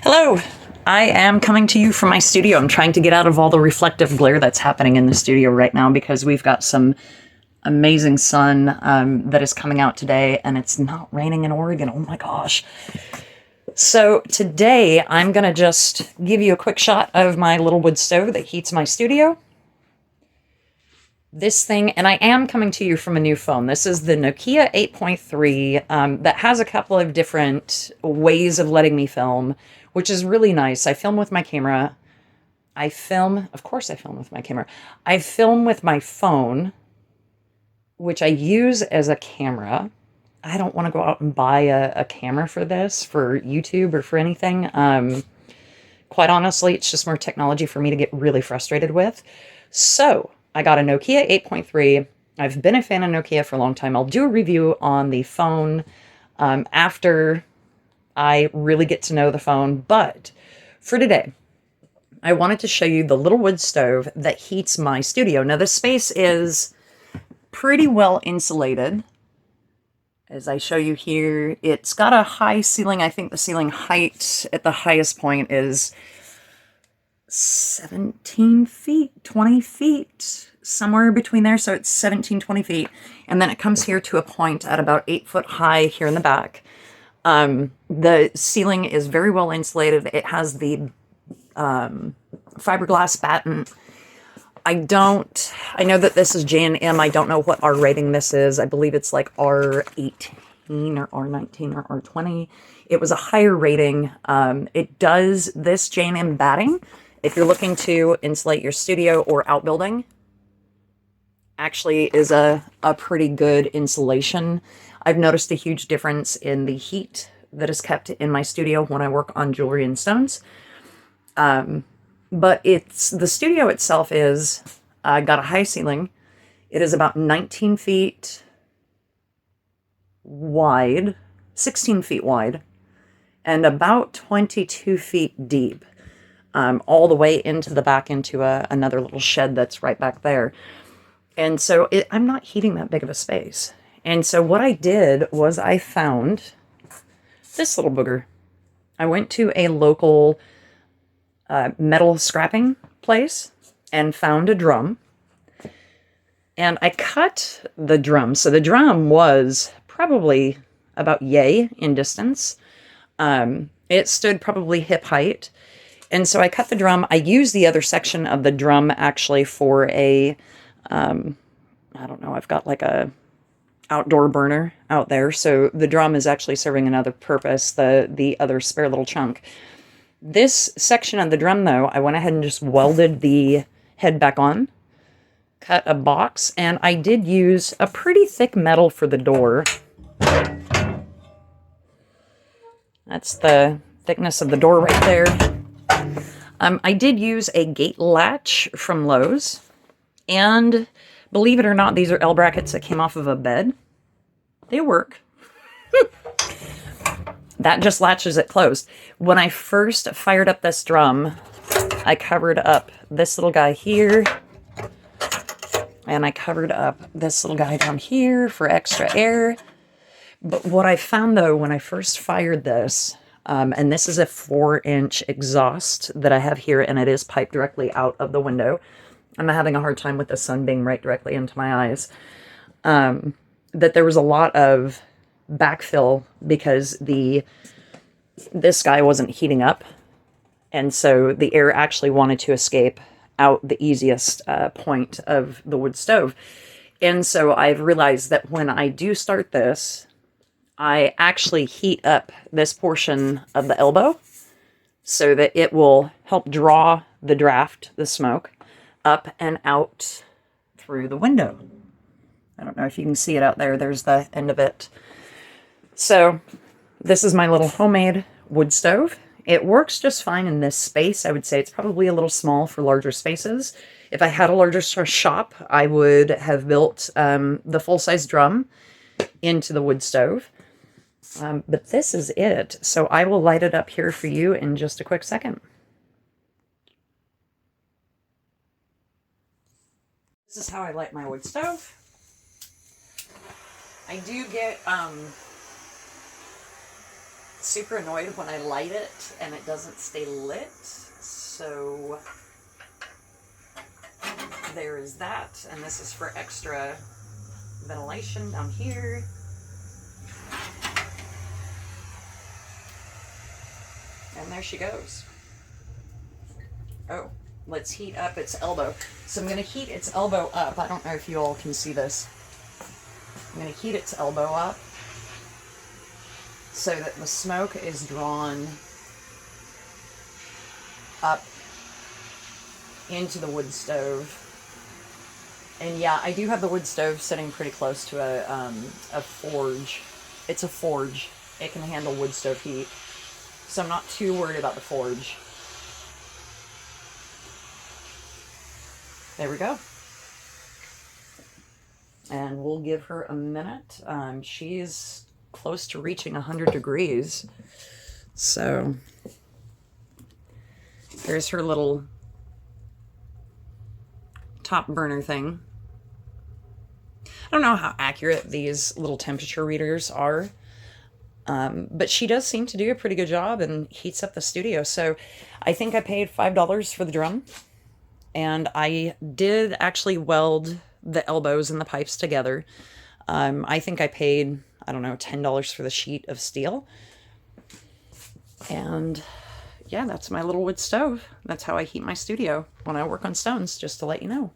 Hello, I am coming to you from my studio. I'm trying to get out of all the reflective glare that's happening in the studio right now because we've got some amazing sun that is coming out today, and it's not raining in Oregon. Oh my gosh. So today I'm going to just give you a quick shot of my little wood stove that heats my studio. This thing, and I am coming to you from a new phone. This is the Nokia 8.3 that has a couple of different ways of letting me film, which is really nice. I film with my camera. Of course I film with my camera. I film with my phone, which I use as a camera. I don't want to go out and buy a camera for this, for YouTube or for anything. Quite honestly, it's just more technology for me to get really frustrated with. So I got a Nokia 8.3. I've been a fan of Nokia for a long time. I'll do a review on the phone after I really get to know the phone. But for today, I wanted to show you the little wood stove that heats my studio. Now, this space is pretty well insulated. As I show you here, it's got a high ceiling. I think the ceiling height at the highest point is 17 feet, 20 feet, somewhere between there. So it's 17, 20 feet. And then it comes here to a point at about 8 foot high here in the back. The ceiling is very well insulated. It has the fiberglass batten. I know that this is J&M. I don't know what R rating this is. I believe it's like R18 or R19 or R20. It was a higher rating. It does this J&M batting. If you're looking to insulate your studio or outbuilding, actually is a pretty good insulation. I've noticed a huge difference in the heat that is kept in my studio when I work on jewelry and stones. But the studio itself is got a high ceiling. It is about 19 feet wide, 16 feet wide, and about 22 feet deep, all the way into the back into another little shed that's right back there. And so I'm not heating that big of a space. And so what I did was I found this little booger. I went to a local metal scrapping place and found a drum. And I cut the drum. So the drum was probably about yay in distance. It stood probably hip height. And so I cut the drum. I used the other section of the drum actually for I don't know, I've got like a outdoor burner out there. So the drum is actually serving another purpose, the other spare little chunk. This section of the drum, though, I went ahead and just welded the head back on, cut a box, and I did use a pretty thick metal for the door. That's the thickness of the door right there. I did use a gate latch from Lowe's, and believe it or not, these are L brackets that came off of a bed. They work. That just latches it closed. When I first fired up this drum, I covered up this little guy here, and I covered up this little guy down here for extra air. But what I found, though, when I first fired this, and this is a 4-inch exhaust that I have here, and it is piped directly out of the window. I'm having a hard time with the sun being right directly into my eyes. That there was a lot of backfill because this guy wasn't heating up, and so the air actually wanted to escape out the easiest point of the wood stove. And so I've realized that when I do start this, I actually heat up this portion of the elbow so that it will help draw the draft, the smoke, up and out through the window. I don't know if you can see it out there. There's the end of it. So this is my little homemade wood stove. It works just fine in this space. I would say it's probably a little small for larger spaces. If I had a larger shop, I would have built the full-size drum into the wood stove. But this is it. So I will light it up here for you in just a quick second. This is how I light my wood stove. I do get super annoyed when I light it and it doesn't stay lit. So there is that. And this is for extra ventilation down here. And there she goes. Oh, let's heat up its elbow. So I'm going to heat its elbow up. I don't know if you all can see this. I'm going to heat its elbow up so that the smoke is drawn up into the wood stove. And yeah, I do have the wood stove sitting pretty close to a forge. It's a forge. It can handle wood stove heat. So I'm not too worried about the forge. There we go. And we'll give her a minute. She's close to reaching 100 degrees. So there's her little top burner thing. I don't know how accurate these little temperature readers are. But she does seem to do a pretty good job and heats up the studio. So I think I paid $5 for the drum. And I did actually weld the elbows and the pipes together. I think I paid, I don't know, $10 for the sheet of steel. And yeah, that's my little wood stove. That's how I heat my studio when I work on stones, just to let you know.